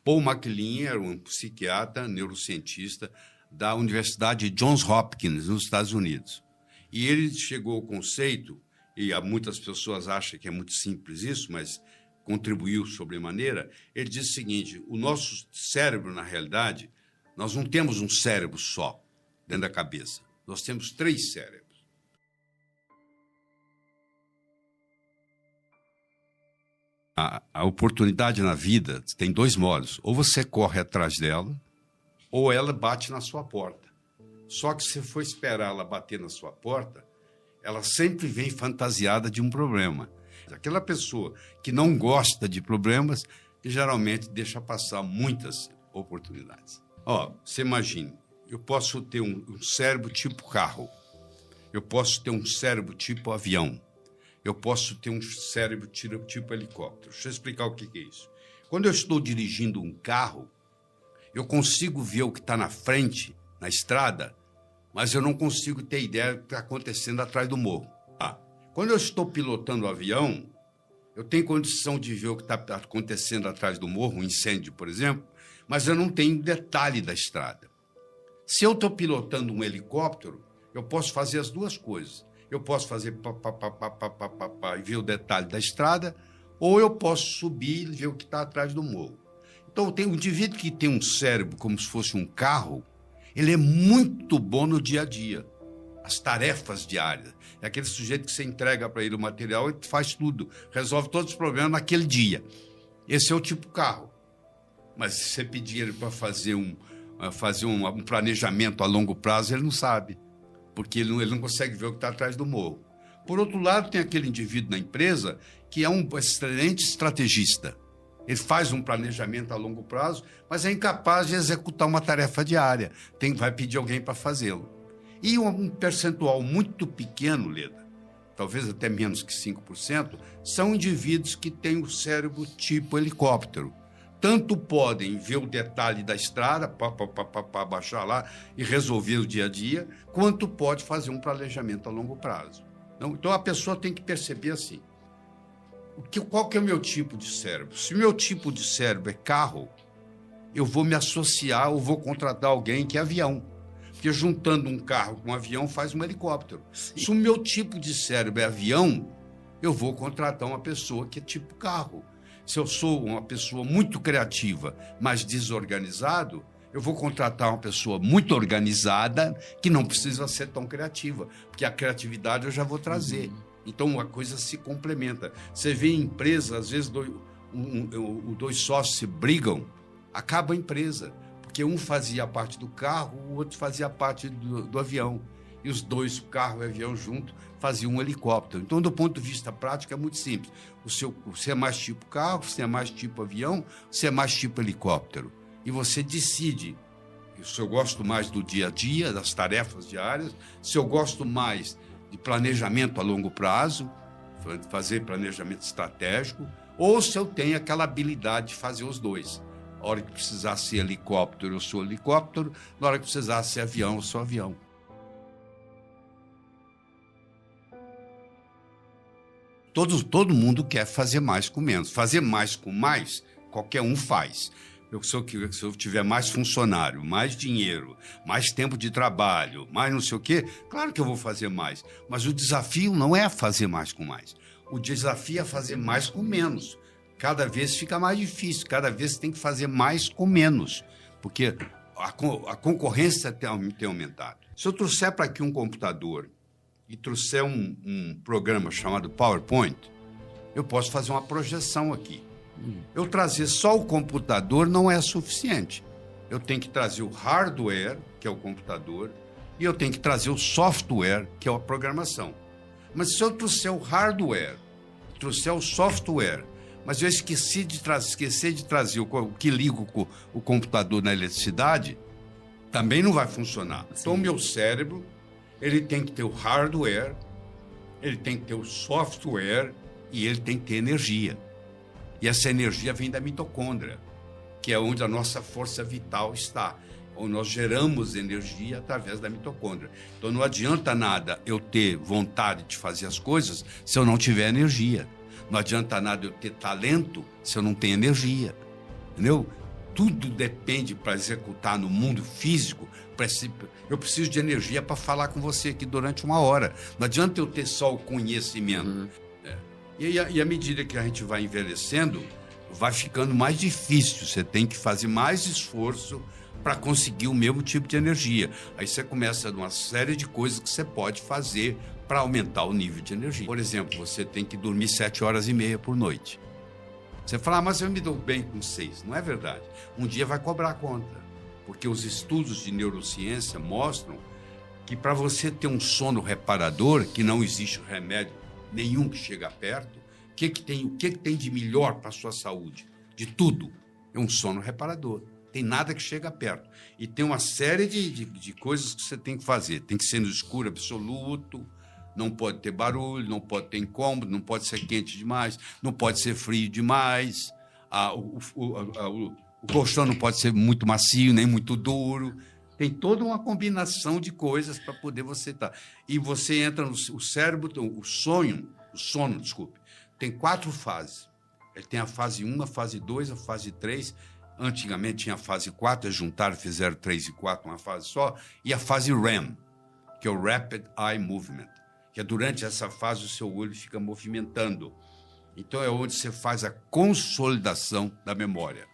Paul MacLean era um psiquiatra, neurocientista da Universidade Johns Hopkins, nos Estados Unidos. E ele chegou ao conceito, e muitas pessoas acham que é muito simples isso, mas contribuiu sobremaneira. Ele diz o seguinte: o nosso cérebro, na realidade, nós não temos um cérebro só dentro da cabeça. Nós temos 3 cérebros. A oportunidade na vida tem 2 modos. Ou você corre atrás dela, ou ela bate na sua porta. Só que se você for esperar ela bater na sua porta, ela sempre vem fantasiada de um problema. Aquela pessoa que não gosta de problemas, geralmente deixa passar muitas oportunidades. Você imagine, eu posso ter um cérebro tipo carro, eu posso ter um cérebro tipo avião, eu posso ter um cérebro tipo helicóptero. Deixa eu explicar o que é isso. Quando eu estou dirigindo um carro, eu consigo ver o que está na frente, na estrada, mas eu não consigo ter ideia do que está acontecendo atrás do morro. Quando eu estou pilotando o avião, eu tenho condição de ver o que está acontecendo atrás do morro, um incêndio, por exemplo, mas eu não tenho detalhe da estrada. Se eu estou pilotando um helicóptero, eu posso fazer as 2 coisas. Eu posso fazer e ver o detalhe da estrada, ou eu posso subir e ver o que está atrás do morro. Então, tem um indivíduo que tem um cérebro como se fosse um carro, ele é muito bom no dia a dia, as tarefas diárias. É aquele sujeito que você entrega para ele o material e faz tudo, resolve todos os problemas naquele dia. Esse é o tipo carro. Mas se você pedir ele para fazer um planejamento a longo prazo, ele não sabe, porque ele não consegue ver o que está atrás do morro. Por outro lado, tem aquele indivíduo na empresa que é um excelente estrategista. Ele faz um planejamento a longo prazo, mas é incapaz de executar uma tarefa diária. Vai pedir alguém para fazê-lo. E um percentual muito pequeno, Leda, talvez até menos que 5%, são indivíduos que têm o cérebro tipo helicóptero. Tanto podem ver o detalhe da estrada, baixar lá e resolver o dia a dia, quanto pode fazer um planejamento a longo prazo. Então a pessoa tem que perceber assim: qual que é o meu tipo de cérebro? Se o meu tipo de cérebro é carro, eu vou me associar ou vou contratar alguém que é avião. Porque juntando um carro com um avião faz um helicóptero. Sim. Se o meu tipo de cérebro é avião, eu vou contratar uma pessoa que é tipo carro. Se eu sou uma pessoa muito criativa, mas desorganizado, eu vou contratar uma pessoa muito organizada que não precisa ser tão criativa, porque a criatividade eu já vou trazer. Então, a coisa se complementa. Você vê em empresa, às vezes, 2 sócios se brigam, acaba a empresa, porque um fazia parte do carro, o outro fazia parte do avião. E os 2, o carro e o avião junto, faziam um helicóptero. Então, do ponto de vista prático, é muito simples. Você é mais tipo carro, você é mais tipo avião, você é mais tipo helicóptero. E você decide se eu gosto mais do dia a dia, das tarefas diárias, se eu gosto mais de planejamento a longo prazo, fazer planejamento estratégico, ou se eu tenho aquela habilidade de fazer os 2. Na hora que precisar ser helicóptero, eu sou helicóptero. Na hora que precisar ser avião, eu sou avião. Todo mundo quer fazer mais com menos. Fazer mais com mais, qualquer um faz. Se eu tiver mais funcionário, mais dinheiro, mais tempo de trabalho, mais não sei o quê, claro que eu vou fazer mais. Mas o desafio não é fazer mais com mais. O desafio é fazer mais com menos. Cada vez fica mais difícil, cada vez tem que fazer mais com menos, porque a concorrência tem aumentado. Se eu trouxer para aqui um computador e trouxer um programa chamado PowerPoint, eu posso fazer uma projeção aqui. Eu trazer só o computador não é suficiente. Eu tenho que trazer o hardware, que é o computador, e eu tenho que trazer o software, que é a programação. Mas se eu trouxer o hardware, trouxer o software, mas eu esquecer de trazer o que liga o computador na eletricidade, também não vai funcionar. Sim. Então, o meu cérebro, ele tem que ter o hardware, ele tem que ter o software e ele tem que ter energia. E essa energia vem da mitocôndria, que é onde a nossa força vital está, onde nós geramos energia através da mitocôndria. Então, não adianta nada eu ter vontade de fazer as coisas se eu não tiver energia. Não adianta nada eu ter talento se eu não tenho energia, entendeu? tudo depende para executar no mundo físico. Eu preciso de energia para falar com você aqui durante 1 hora. Não adianta eu ter só o conhecimento. Uhum. E à medida que a gente vai envelhecendo, vai ficando mais difícil. Você tem que fazer mais esforço para conseguir o mesmo tipo de energia. Aí você começa uma série de coisas que você pode fazer para aumentar o nível de energia. Por exemplo, você tem que dormir 7 horas e meia por noite. Você fala, mas eu me dou bem com 6. Não é verdade. Um dia vai cobrar a conta. Porque os estudos de neurociência mostram que para você ter um sono reparador, que não existe remédio nenhum que chega perto, o que tem de melhor para a sua saúde? De tudo. É um sono reparador. Tem nada que chega perto. E tem uma série de coisas que você tem que fazer. Tem que ser no escuro absoluto, não pode ter barulho, não pode ter incômodo, não pode ser quente demais, não pode ser frio demais, o colchão não pode ser muito macio, nem muito duro. Tem toda uma combinação de coisas para poder você estar. E você entra no cérebro, o sono, desculpe, tem 4 fases. Ele tem a fase 1, a fase 2, a fase 3. Antigamente tinha a fase 4, eles juntaram, fizeram 3 e 4, uma fase só. E a fase REM, que é o Rapid Eye Movement, que é durante essa fase o seu olho fica movimentando. Então é onde você faz a consolidação da memória.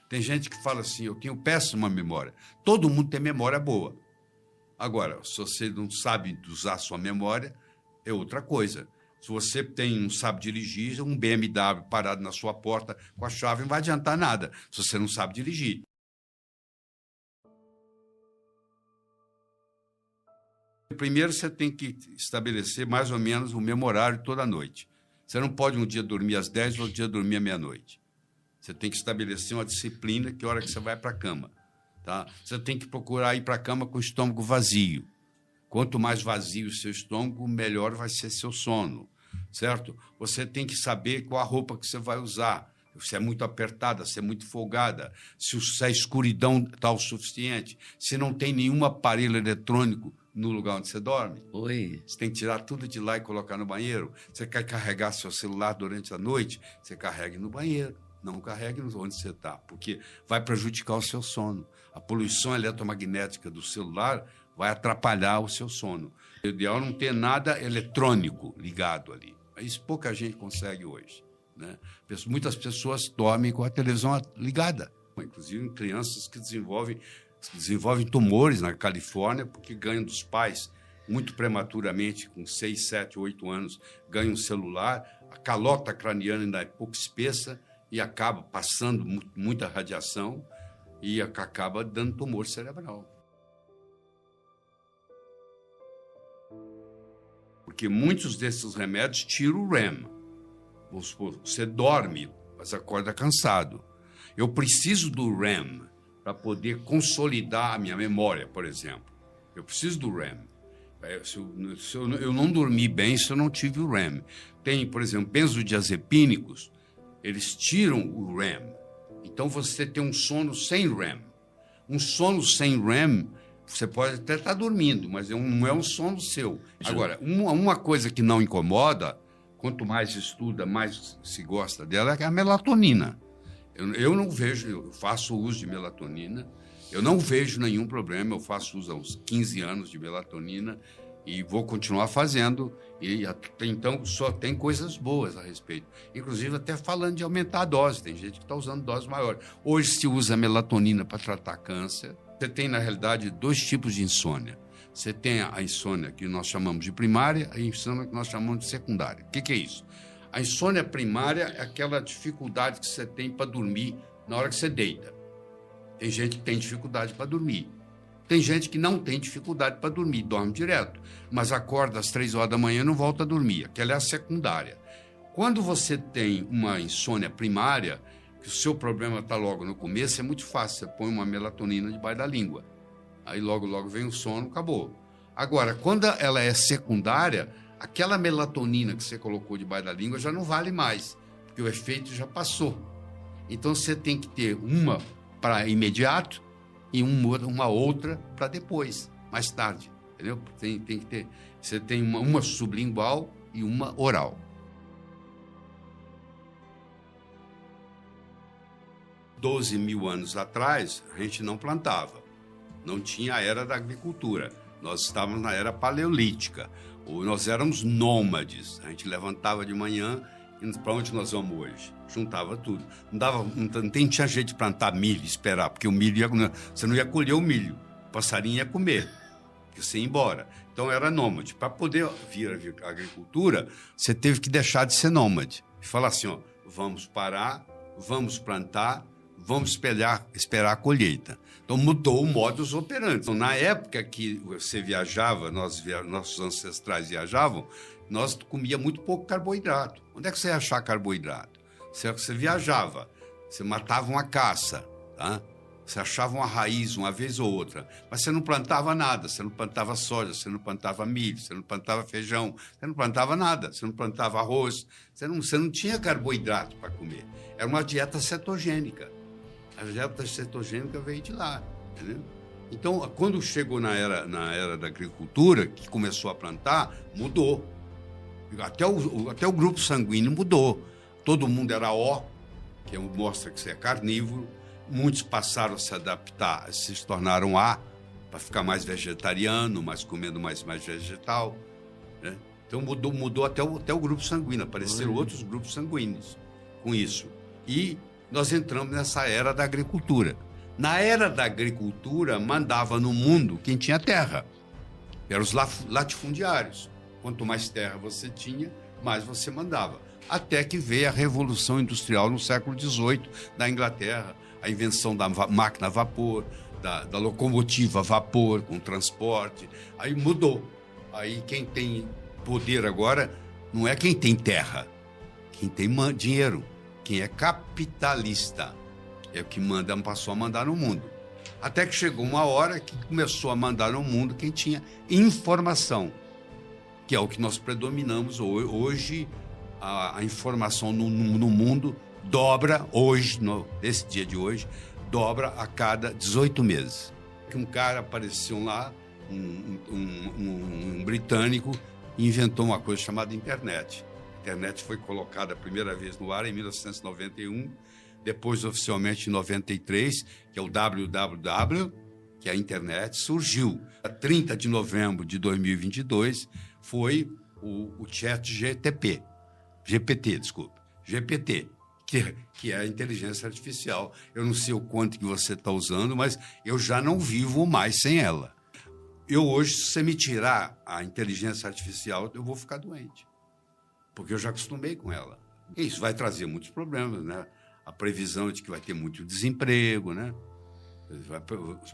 Tem gente que fala assim, eu tenho péssima memória. Todo mundo tem memória boa. Agora, se você não sabe usar a sua memória, é outra coisa. Se você não sabe dirigir, um BMW parado na sua porta com a chave não vai adiantar nada, se você não sabe dirigir. Primeiro, você tem que estabelecer mais ou menos o mesmo horário toda noite. Você não pode um dia dormir às 10 e outro dia dormir à meia-noite. Você tem que estabelecer uma disciplina, que hora que você vai para a cama. Tá? Você tem que procurar ir para a cama com o estômago vazio. Quanto mais vazio o seu estômago, melhor vai ser seu sono, certo? Você tem que saber qual a roupa que você vai usar. Se é muito apertada, se é muito folgada, se a escuridão está o suficiente, se não tem nenhum aparelho eletrônico no lugar onde você dorme. Oi. Você tem que tirar tudo de lá e colocar no banheiro. Você quer carregar seu celular durante a noite, você carregue no banheiro. Não carregue onde você está, porque vai prejudicar o seu sono. A poluição eletromagnética do celular vai atrapalhar o seu sono. O ideal é não ter nada eletrônico ligado ali. Isso pouca gente consegue hoje, né? Muitas pessoas dormem com a televisão ligada, inclusive crianças que desenvolvem tumores na Califórnia porque ganham dos pais muito prematuramente, com 6, 7, 8 anos, ganham um celular, a calota craniana ainda é pouco espessa, e acaba passando muita radiação e acaba dando tumor cerebral. Porque muitos desses remédios tiram o REM. Vamos supor, você dorme, mas acorda cansado. Eu preciso do REM para poder consolidar a minha memória, por exemplo. Eu preciso do REM. Se eu não dormi bem, se eu não tive o REM. Tem, por exemplo, benzodiazepínicos, eles tiram o REM. Então, você tem um sono sem REM. Um sono sem REM, você pode até estar dormindo, mas não é um sono seu. Agora, uma coisa que não incomoda, quanto mais estuda, mais se gosta dela, é a melatonina. Eu não vejo, eu faço uso de melatonina, eu não vejo nenhum problema, eu faço uso há uns 15 anos de melatonina, e vou continuar fazendo, e então só tem coisas boas a respeito. Inclusive até falando de aumentar a dose, tem gente que está usando dose maior. Hoje se usa melatonina para tratar câncer. Você tem, na realidade, 2 tipos de insônia. Você tem a insônia que nós chamamos de primária e a insônia que nós chamamos de secundária. O que é isso? A insônia primária é aquela dificuldade que você tem para dormir na hora que você deita. Tem gente que tem dificuldade para dormir. Tem gente que não tem dificuldade para dormir, dorme direto, mas acorda às 3 horas da manhã e não volta a dormir. Aquela é a secundária. Quando você tem uma insônia primária, que o seu problema está logo no começo, é muito fácil. Você põe uma melatonina debaixo da língua. Aí logo vem o sono, acabou. Agora, quando ela é secundária, aquela melatonina que você colocou debaixo da língua já não vale mais, porque o efeito já passou. Então você tem que ter uma para imediato e uma outra para depois, mais tarde, entendeu? Tem que ter. Você tem uma sublingual e uma oral. 12 mil anos atrás, a gente não plantava. Não tinha a era da agricultura. Nós estávamos na era paleolítica. Nós éramos nômades. A gente levantava de manhã e para onde nós vamos hoje? Juntava tudo. Não tinha jeito de plantar milho, esperar, porque o milho você não ia colher o milho. O passarinho ia comer, porque você ia embora. Então era nômade. Para poder vir a agricultura, você teve que deixar de ser nômade. E falar assim, ó, vamos parar, vamos plantar, vamos esperar a colheita. Então mudou o modus operandi. Então, na época que você viajava, nossos ancestrais viajavam, nós comia muito pouco carboidrato. Onde é que você ia achar carboidrato? Você viajava, você matava uma caça, tá? Você achava uma raiz uma vez ou outra, mas você não plantava nada, você não plantava soja, você não plantava milho, você não plantava feijão, você não plantava nada, você não plantava arroz, você não tinha carboidrato para comer. Era uma dieta cetogênica. A dieta cetogênica veio de lá, entendeu? Então, quando chegou na era da agricultura, que começou a plantar, mudou. Até o grupo sanguíneo mudou. Todo mundo era O, que mostra que você é carnívoro. Muitos passaram a se adaptar, se tornaram A, para ficar mais vegetariano, comendo mais vegetal, né? Então mudou até o grupo sanguíneo, apareceram outros grupos sanguíneos com isso. E nós entramos nessa era da agricultura. Na era da agricultura, mandava no mundo quem tinha terra, eram os latifundiários. Quanto mais terra você tinha, mais você mandava. Até que veio a Revolução Industrial no século XVIII, da Inglaterra, a invenção da máquina a vapor, da locomotiva a vapor, com transporte. Aí mudou. Aí quem tem poder agora não é quem tem terra, quem tem dinheiro, quem é capitalista. É o que passou a mandar no mundo. Até que chegou uma hora que começou a mandar no mundo quem tinha informação, que é o que nós predominamos hoje. A informação no mundo dobra hoje, nesse dia de hoje, dobra a cada 18 meses. Um cara apareceu lá, um britânico, e inventou uma coisa chamada internet. A internet foi colocada a primeira vez no ar em 1991, depois oficialmente em 93, que é o www, que a internet surgiu. A 30 de novembro de 2022 foi o chat GPT, que é a inteligência artificial. Eu não sei o quanto que você está usando, mas eu já não vivo mais sem ela. Hoje, se você me tirar a inteligência artificial, eu vou ficar doente, porque eu já acostumei com ela. E isso vai trazer muitos problemas, né? A previsão de que vai ter muito desemprego, né?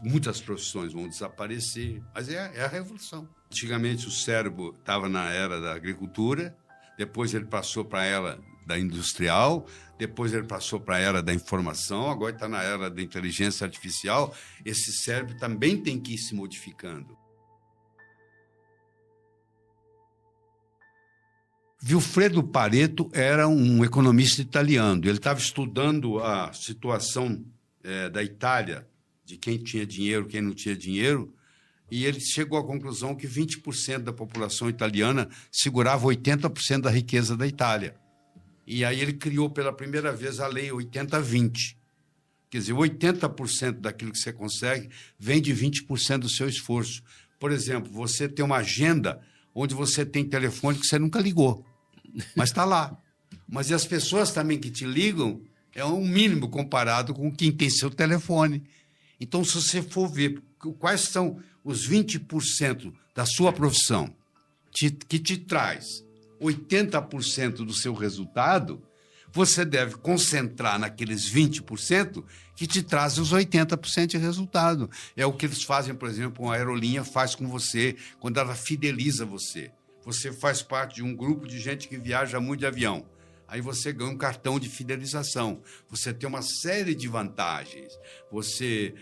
Muitas profissões vão desaparecer, mas é a revolução. Antigamente, o cérebro estava na era da agricultura, depois ele passou para a era da industrial, depois ele passou para a era da informação, agora está na era da inteligência artificial. Esse cérebro também tem que ir se modificando. Vilfredo Pareto era um economista italiano. Ele estava estudando a situação da Itália, de quem tinha dinheiro, quem não tinha dinheiro, e ele chegou à conclusão que 20% da população italiana segurava 80% da riqueza da Itália. E aí ele criou pela primeira vez a lei 80-20. Quer dizer, 80% daquilo que você consegue vem de 20% do seu esforço. Por exemplo, você tem uma agenda onde você tem telefone que você nunca ligou, mas está lá. Mas as pessoas também que te ligam é um mínimo comparado com quem tem seu telefone. Então, se você for ver quais são os 20% da sua profissão que te traz 80% do seu resultado, você deve concentrar naqueles 20% que te trazem os 80% de resultado. É o que eles fazem, por exemplo, a aerolinha faz com você quando ela fideliza você. Você faz parte de um grupo de gente que viaja muito de avião. Aí você ganha um cartão de fidelização. Você tem uma série de vantagens. Você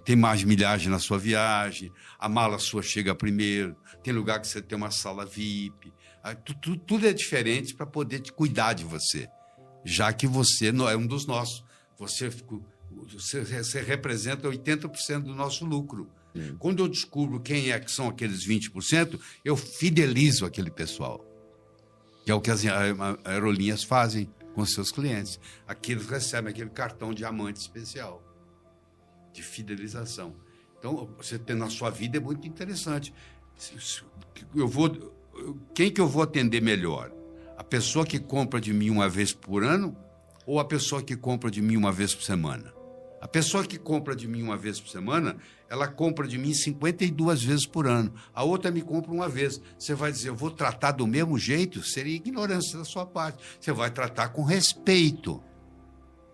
tem mais milhagem na sua viagem, a mala sua chega primeiro, tem lugar que você tem uma sala VIP. Tudo é diferente para poder te cuidar de você, já que você não é um dos nossos. Você representa 80% do nosso lucro. Quando eu descubro quem é que são aqueles 20%, eu fidelizo aquele pessoal. Que é o que as aerolinhas fazem. com seus clientes. Aqui eles recebem aquele cartão diamante especial de fidelização. Então, você ter na sua vida é muito interessante. Quem que eu vou atender melhor? A pessoa que compra de mim uma vez por ano ou a pessoa que compra de mim uma vez por semana? A pessoa que compra de mim uma vez por semana, ela compra de mim 52 vezes por ano. A outra me compra uma vez. Você vai dizer, eu vou tratar do mesmo jeito? Seria ignorância da sua parte. Você vai tratar com respeito.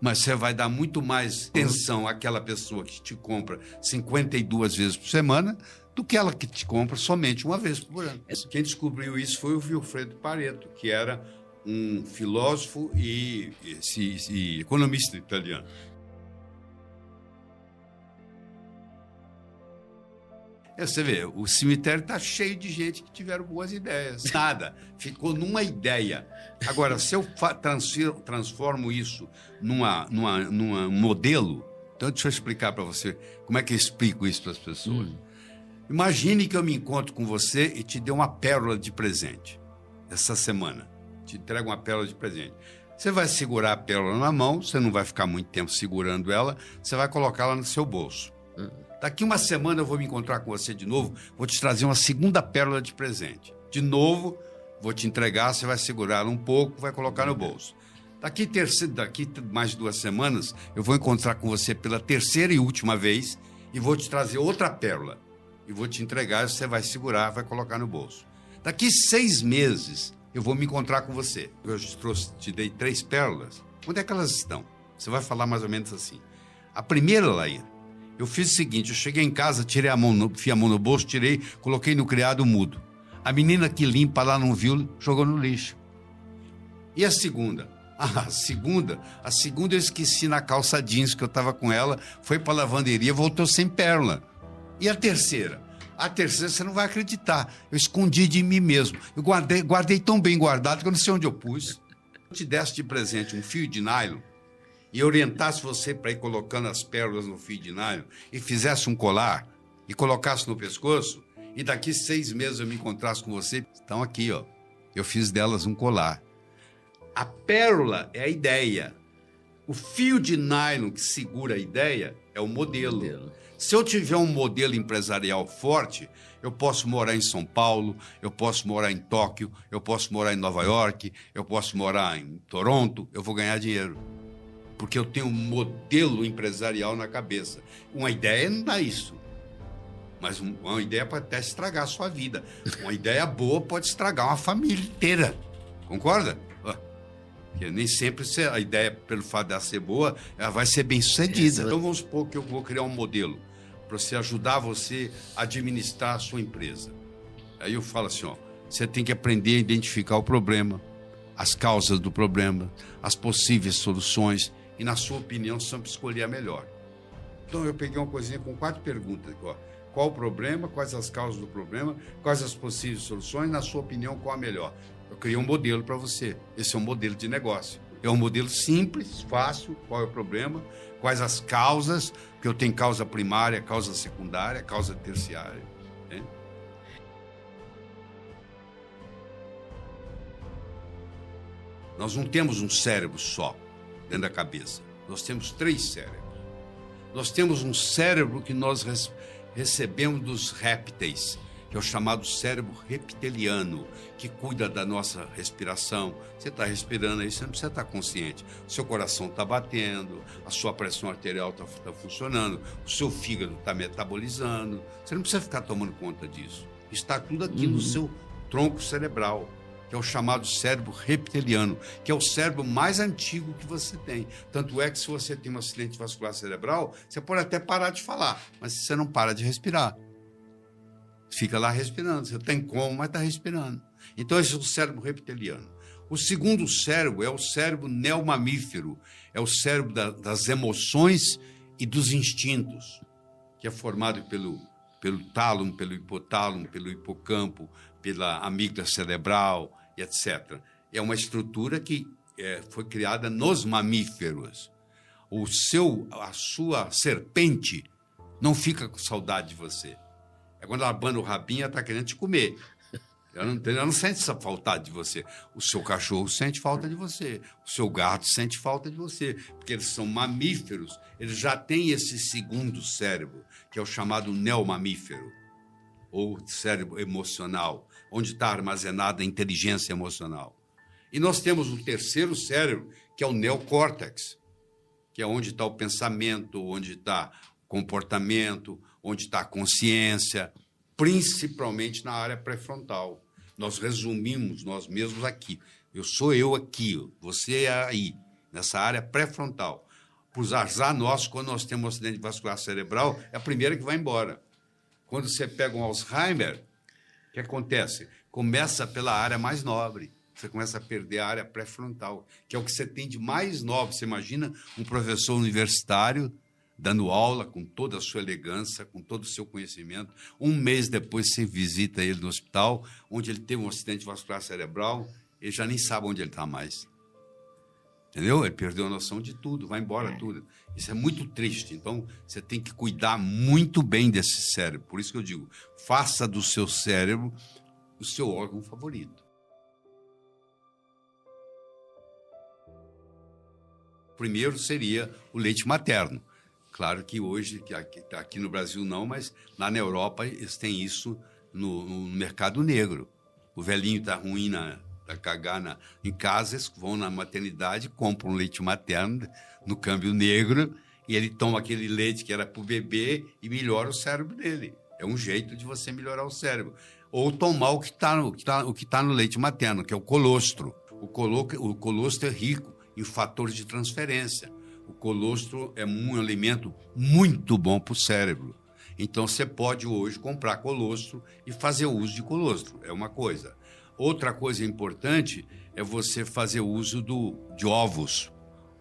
Mas você vai dar muito mais atenção àquela pessoa que te compra 52 vezes por semana do que ela que te compra somente uma vez por ano. Quem descobriu isso foi o Vilfredo Pareto, que era um filósofo e economista italiano. Você vê, o cemitério está cheio de gente que tiveram boas ideias. Nada, ficou numa ideia. Agora, se eu transformo isso num modelo, então deixa eu explicar para você como é que eu explico isso para as pessoas. Imagine que eu me encontro com você e te dê uma pérola de presente essa semana. Te entrego uma pérola de presente. Você vai segurar a pérola na mão, você não vai ficar muito tempo segurando ela, você vai colocá-la no seu bolso. Daqui uma semana eu vou me encontrar com você de novo, vou te trazer uma segunda pérola de presente. De novo, vou te entregar, você vai segurar ela um pouco, vai colocar no bolso. Daqui mais 2 semanas, eu vou encontrar com você pela terceira e última vez e vou te trazer outra pérola. E vou te entregar, você vai segurar, vai colocar no bolso. Daqui 6 meses, eu vou me encontrar com você. Eu te dei 3 pérolas. Onde é que elas estão? Você vai falar mais ou menos assim. A primeira, Laíra, eu fiz o seguinte, eu cheguei em casa, tirei enfiei a mão no bolso, coloquei no criado mudo. A menina que limpa lá não viu, jogou no lixo. E a segunda? A segunda eu esqueci na calça jeans que eu estava com ela, foi para a lavanderia, voltou sem pérola. E a terceira? A terceira você não vai acreditar, eu escondi de mim mesmo. Eu guardei tão bem guardado que eu não sei onde eu pus. Se eu te desse de presente um fio de nylon, e orientasse você para ir colocando as pérolas no fio de nylon e fizesse um colar e colocasse no pescoço, e daqui 6 meses eu me encontrasse com você, estão aqui, ó. Eu fiz delas um colar. A pérola é a ideia. O fio de nylon que segura a ideia é o modelo. Se eu tiver um modelo empresarial forte, eu posso morar em São Paulo, eu posso morar em Tóquio, eu posso morar em Nova York, eu posso morar em Toronto, eu vou ganhar dinheiro. Porque eu tenho um modelo empresarial na cabeça. Uma ideia não dá isso. Mas uma ideia pode até estragar a sua vida. Uma ideia boa pode estragar uma família inteira. Concorda? Porque nem sempre a ideia, pelo fato de ela ser boa, ela vai ser bem sucedida. Então vamos supor que eu vou criar um modelo para você ajudar você a administrar a sua empresa. Aí eu falo assim, ó, você tem que aprender a identificar o problema, as causas do problema, as possíveis soluções, e, na sua opinião, sempre escolher a melhor. Então, eu peguei uma coisinha com 4 perguntas. Ó. Qual o problema? Quais as causas do problema? Quais as possíveis soluções? Na sua opinião, qual a melhor? Eu criei um modelo para você. Esse é um modelo de negócio. É um modelo simples, fácil. Qual é o problema? Quais as causas? Porque eu tenho causa primária, causa secundária, causa terciária. Né? Nós não temos um cérebro só dentro da cabeça. Nós temos 3 cérebros. Nós temos um cérebro que nós recebemos dos répteis, que é o chamado cérebro reptiliano, que cuida da nossa respiração. Você está respirando aí, você não precisa estar consciente. O seu coração está batendo, a sua pressão arterial está funcionando, o seu fígado está metabolizando. Você não precisa ficar tomando conta disso. Está tudo aqui no seu tronco cerebral, que é o chamado cérebro reptiliano, que é o cérebro mais antigo que você tem. Tanto é que se você tem um acidente vascular cerebral, você pode até parar de falar, mas você não para de respirar. Fica lá respirando, você tem como, mas está respirando. Então esse é o cérebro reptiliano. O segundo cérebro é o cérebro neomamífero, é o cérebro das emoções e dos instintos, que é formado pelo tálamo, pelo hipotálamo, pelo hipocampo, pela amígdala cerebral, e etc. É uma estrutura que foi criada nos mamíferos. A sua serpente não fica com saudade de você. É quando ela abana o rabinho, ela está querendo te comer. Ela não sente essa falta de você. O seu cachorro sente falta de você. O seu gato sente falta de você. Porque eles são mamíferos. Eles já têm esse segundo cérebro, que é o chamado neomamífero, ou cérebro emocional, onde está armazenada a inteligência emocional. E nós temos um terceiro cérebro, que é o neocórtex, que é onde está o pensamento, onde está o comportamento, onde está a consciência, principalmente na área pré-frontal. Nós resumimos nós mesmos aqui. Sou eu aqui, você é aí, nessa área pré-frontal. Por azar nosso, quando nós temos um acidente vascular cerebral, é a primeira que vai embora. Quando você pega um Alzheimer, o que acontece? Começa pela área mais nobre. Você começa a perder a área pré-frontal, que é o que você tem de mais nobre. Você imagina um professor universitário dando aula com toda a sua elegância, com todo o seu conhecimento. Um mês depois você visita ele no hospital, onde ele teve um acidente vascular cerebral, ele já nem sabe onde ele está mais. Entendeu? Ele perdeu a noção de tudo, vai embora tudo. Isso é muito triste. Então, você tem que cuidar muito bem desse cérebro. Por isso que eu digo, faça do seu cérebro o seu órgão favorito. Primeiro seria o leite materno. Claro que hoje, aqui no Brasil não, mas lá na Europa eles têm isso no mercado negro. O velhinho está ruim para cagar em casa, eles vão na maternidade, compram leite materno no câmbio negro e ele toma aquele leite que era para o bebê e melhora o cérebro dele. É um jeito de você melhorar o cérebro. Ou tomar o que tá no leite materno, que é o colostro. O colostro é rico em fatores de transferência. O colostro é um alimento muito bom para o cérebro. Então, você pode hoje comprar colostro e fazer uso de colostro. É uma coisa. Outra coisa importante é você fazer uso de ovos.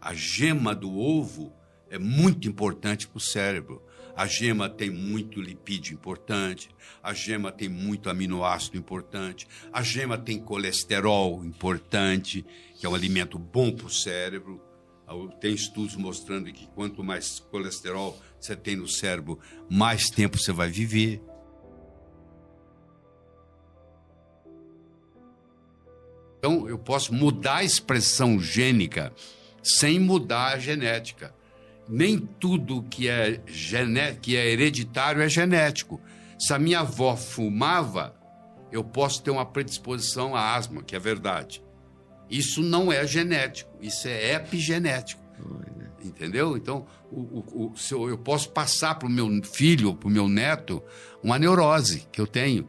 A gema do ovo é muito importante para o cérebro. A gema tem muito lipídio importante, a gema tem muito aminoácido importante, a gema tem colesterol importante, que é um alimento bom para o cérebro. Tem estudos mostrando que quanto mais colesterol você tem no cérebro, mais tempo você vai viver. Então, eu posso mudar a expressão gênica sem mudar a genética. Nem tudo que é hereditário é genético. Se a minha avó fumava, eu posso ter uma predisposição à asma, que é verdade. Isso não é genético, isso é epigenético. Entendeu? Então, eu posso passar para o meu filho, para o meu neto, uma neurose que eu tenho.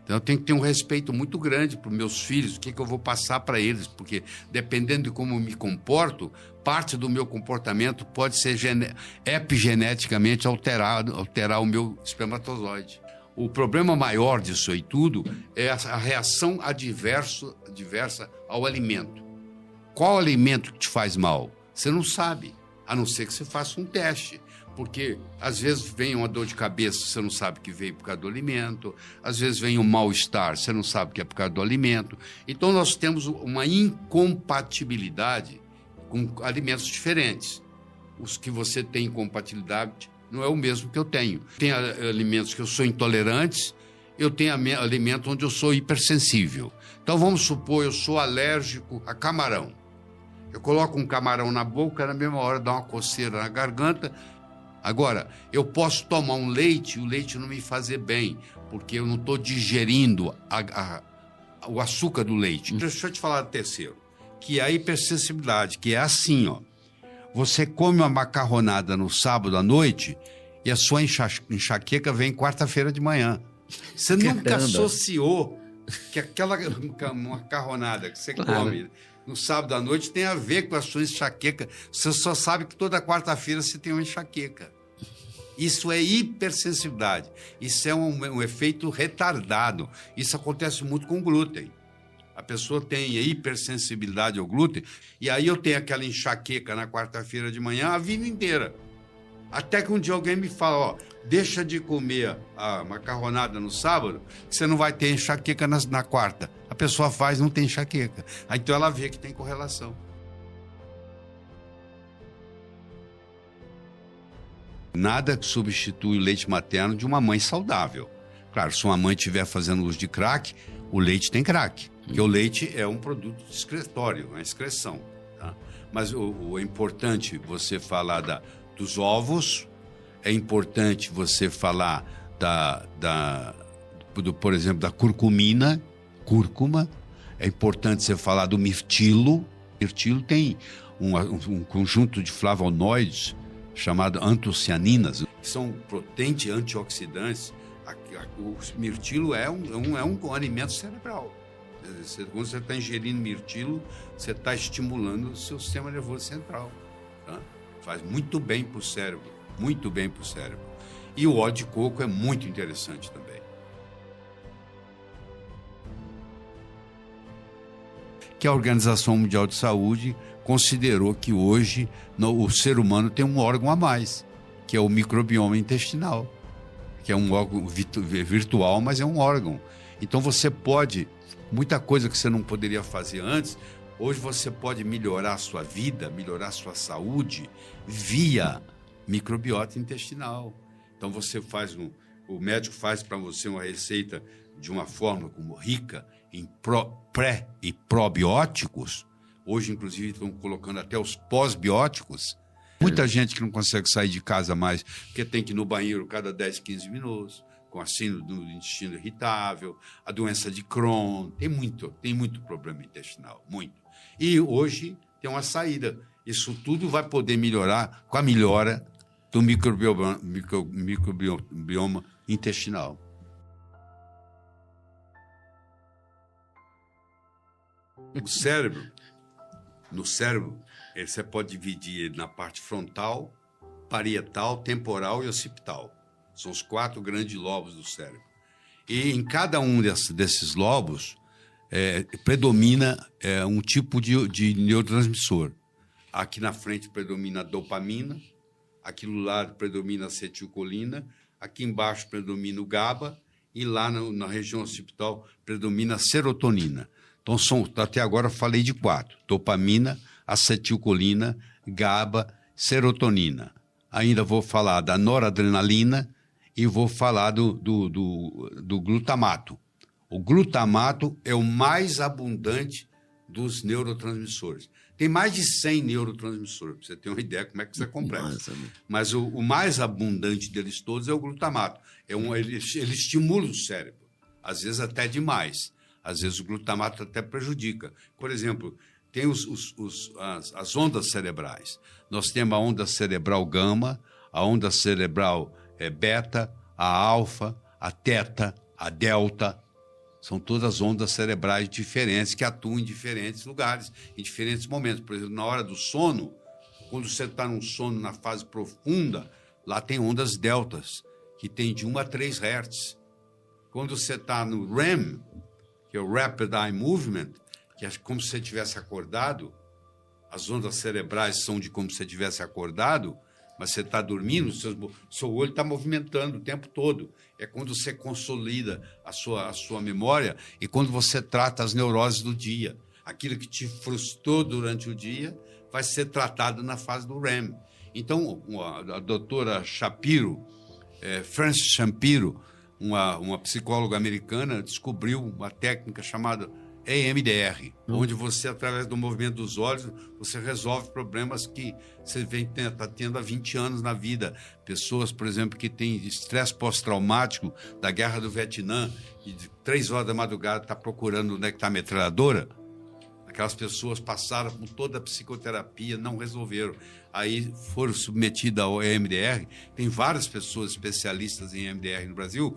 Então, eu tenho que ter um respeito muito grande para os meus filhos, o que eu vou passar para eles, porque dependendo de como eu me comporto, parte do meu comportamento pode ser epigeneticamente alterar o meu espermatozoide. O problema maior disso aí tudo é a reação adversa ao alimento. Qual alimento que te faz mal? Você não sabe, a não ser que você faça um teste. Porque, às vezes, vem uma dor de cabeça, você não sabe que veio por causa do alimento. Às vezes, vem um mal-estar, você não sabe que é por causa do alimento. Então, nós temos uma incompatibilidade com alimentos diferentes. Os que você tem incompatibilidade não é o mesmo que eu tenho. Tem alimentos que eu sou intolerante, eu tenho alimentos onde eu sou hipersensível. Então, vamos supor, eu sou alérgico a camarão. Eu coloco um camarão na boca, na mesma hora dá uma coceira na garganta. Agora, eu posso tomar um leite e o leite não me fazer bem, porque eu não estou digerindo o açúcar do leite. Deixa eu te falar do terceiro, que é a hipersensibilidade, que é assim, ó. Você come uma macarronada no sábado à noite e a sua enxaqueca vem quarta-feira de manhã. Você nunca associou que aquela macarronada que você come no sábado à noite tem a ver com a sua enxaqueca. Você só sabe que toda quarta-feira você tem uma enxaqueca. Isso é hipersensibilidade. Isso é um efeito retardado. Isso acontece muito com glúten. A pessoa tem hipersensibilidade ao glúten e aí eu tenho aquela enxaqueca na quarta-feira de manhã a vida inteira. Até que um dia alguém me fala, ó, deixa de comer a macarronada no sábado, que você não vai ter enxaqueca na quarta. A pessoa faz, não tem enxaqueca. Aí então ela vê que tem correlação. Nada substitui o leite materno de uma mãe saudável. Claro, se uma mãe estiver fazendo uso de crack, o leite tem crack, porque o leite é um produto excretório, uma excreção. Tá? Mas é importante você falar dos ovos, é importante você falar por exemplo, da cúrcuma, é importante você falar do mirtilo. Mirtilo tem um conjunto de flavonoides chamado antocianinas, que são potentes antioxidantes. O mirtilo é um alimento cerebral. Quando você está ingerindo mirtilo, você está estimulando o seu sistema nervoso central. Tá? Faz muito bem para o cérebro, muito bem para o cérebro. E o óleo de coco é muito interessante também. Que a Organização Mundial de Saúde considerou que hoje o ser humano tem um órgão a mais, que é o microbioma intestinal, que é um órgão virtual, mas é um órgão. Então você pode, muita coisa que você não poderia fazer antes, hoje você pode melhorar a sua vida, melhorar a sua saúde via microbiota intestinal. Então o médico faz para você uma receita de uma forma como rica em pré e probióticos. Hoje, inclusive, estão colocando até os pós-bióticos. Muita gente que não consegue sair de casa mais, porque tem que ir no banheiro cada 10, 15 minutos, com a síndrome do intestino irritável, a doença de Crohn, tem muito problema intestinal, muito. E hoje tem uma saída. Isso tudo vai poder melhorar com a melhora do microbioma intestinal. No cérebro, você pode dividir ele na parte frontal, parietal, temporal e occipital. São os 4 grandes lobos do cérebro. E em cada um desses lobos predomina um tipo de neurotransmissor. Aqui na frente predomina a dopamina, aqui do lado predomina a acetilcolina, aqui embaixo predomina o GABA e lá na região occipital predomina a serotonina. Então, até agora eu falei de 4. Dopamina, acetilcolina, GABA, serotonina. Ainda vou falar da noradrenalina e vou falar do glutamato. O glutamato é o mais abundante dos neurotransmissores. Tem mais de 100 neurotransmissores, para você ter uma ideia como é que isso é complexo. Mas o mais abundante deles todos é o glutamato. Ele estimula o cérebro, às vezes até demais. Às vezes o glutamato até prejudica. Por exemplo, tem as ondas cerebrais. Nós temos a onda cerebral gama, a onda cerebral beta, a alfa, a teta, a delta. São todas ondas cerebrais diferentes que atuam em diferentes lugares, em diferentes momentos. Por exemplo, na hora do sono, quando você está num sono na fase profunda, lá tem ondas deltas, que tem de 1 a 3 Hz. Quando você está no REM, que é o Rapid Eye Movement, que é como se você tivesse acordado, as ondas cerebrais são de como se você tivesse acordado, mas você está dormindo, seu olho está movimentando o tempo todo. É quando você consolida a sua memória e quando você trata as neuroses do dia. Aquilo que te frustrou durante o dia vai ser tratado na fase do REM. Então, a doutora Shapiro, Frances Shapiro, uma psicóloga americana, descobriu uma técnica chamada EMDR, onde você, através do movimento dos olhos, você resolve problemas que você está tendo há 20 anos na vida. Pessoas, por exemplo, que têm estresse pós-traumático da Guerra do Vietnã, e de 3 horas da madrugada está procurando onde é que está a metralhadora. Aquelas pessoas passaram por toda a psicoterapia, não resolveram. Aí foram submetidas ao EMDR. Tem várias pessoas especialistas em EMDR no Brasil.